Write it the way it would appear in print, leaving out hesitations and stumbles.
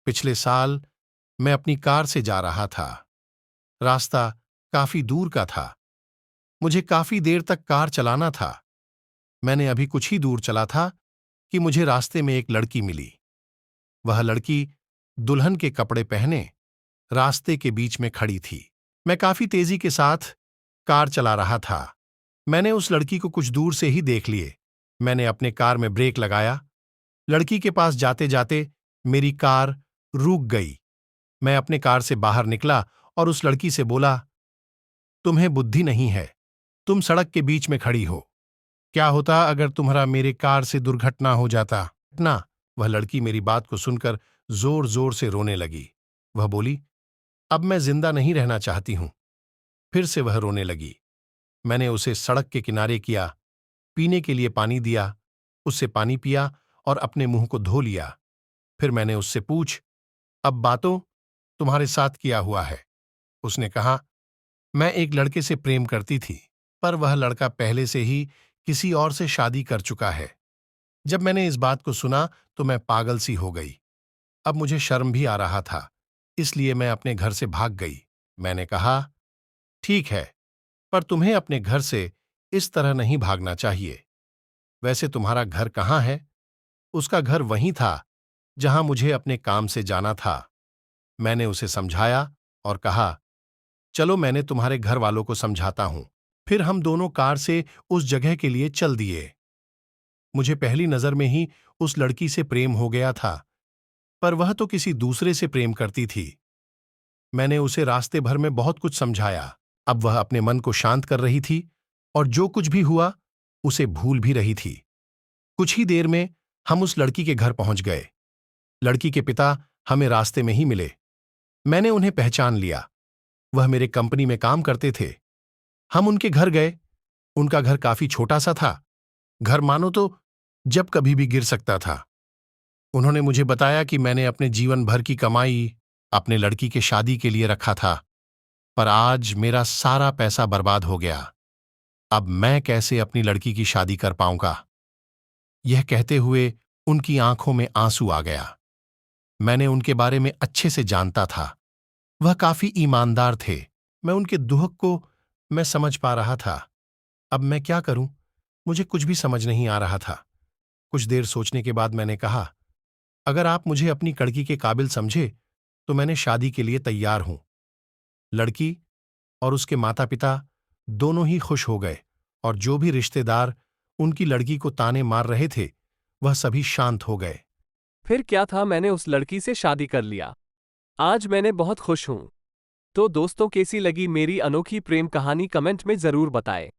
पिछले साल मैं अपनी कार से जा रहा था। रास्ता काफी दूर का था। मुझे काफी देर तक कार चलाना था। मैंने अभी कुछ ही दूर चला था कि मुझे रास्ते में एक लड़की मिली। वह लड़की दुल्हन के कपड़े पहने रास्ते के बीच में खड़ी थी। मैं काफी तेजी के साथ कार चला रहा था। मैंने उस लड़की को कुछ दूर से ही देख लिए। मैंने अपने कार में ब्रेक लगाया। लड़की के पास जाते जाते मेरी कार रुक गई। मैं अपने कार से बाहर निकला और उस लड़की से बोला, तुम्हें बुद्धि नहीं है, तुम सड़क के बीच में खड़ी हो। क्या होता अगर तुम्हारा मेरे कार से दुर्घटना हो जाता ना। वह लड़की मेरी बात को सुनकर जोर जोर से रोने लगी। वह बोली, अब मैं जिंदा नहीं रहना चाहती हूं। फिर से वह रोने लगी। मैंने उसे सड़क के किनारे किया, पीने के लिए पानी दिया, उससे पानी पिया और अपने मुंह को धो लिया। फिर मैंने उससे पूछ, अब बातों तुम्हारे साथ किया हुआ है। उसने कहा, मैं एक लड़के से प्रेम करती थी, पर वह लड़का पहले से ही किसी और से शादी कर चुका है। जब मैंने इस बात को सुना तो मैं पागल सी हो गई। अब मुझे शर्म भी आ रहा था, इसलिए मैं अपने घर से भाग गई। मैंने कहा, ठीक है, पर तुम्हें अपने घर से इस तरह नहीं भागना चाहिए। वैसे तुम्हारा घर कहाँ है? उसका घर वहीं था जहां मुझे अपने काम से जाना था। मैंने उसे समझाया और कहा, चलो मैंने तुम्हारे घर वालों को समझाता हूं। फिर हम दोनों कार से उस जगह के लिए चल दिए। मुझे पहली नजर में ही उस लड़की से प्रेम हो गया था, पर वह तो किसी दूसरे से प्रेम करती थी। मैंने उसे रास्ते भर में बहुत कुछ समझाया। अब वह अपने मन को शांत कर रही थी और जो कुछ भी हुआ उसे भूल भी रही थी। कुछ ही देर में हम उस लड़की के घर पहुंच गए। लड़की के पिता हमें रास्ते में ही मिले। मैंने उन्हें पहचान लिया। वह मेरे कंपनी में काम करते थे। हम उनके घर गए। उनका घर काफी छोटा सा था। घर मानो तो जब कभी भी गिर सकता था। उन्होंने मुझे बताया कि मैंने अपने जीवन भर की कमाई अपने लड़की के शादी के लिए रखा था, पर आज मेरा सारा पैसा बर्बाद हो गया। अब मैं कैसे अपनी लड़की की शादी कर पाऊंगा? यह कहते हुए उनकी आंखों में आंसू आ गया। मैंने उनके बारे में अच्छे से जानता था। वह काफी ईमानदार थे। मैं उनके दुख को मैं समझ पा रहा था। अब मैं क्या करूं? मुझे कुछ भी समझ नहीं आ रहा था। कुछ देर सोचने के बाद मैंने कहा, अगर आप मुझे अपनी कड़की के काबिल समझे तो मैंने शादी के लिए तैयार हूं। लड़की और उसके माता पिता दोनों ही खुश हो गए और जो भी रिश्तेदार उनकी लड़की को ताने मार रहे थे वह सभी शांत हो गए। फिर क्या था, मैंने उस लड़की से शादी कर लिया। आज मैंने बहुत खुश हूं। तो दोस्तों, कैसी लगी मेरी अनोखी प्रेम कहानी कमेंट में जरूर बताएं।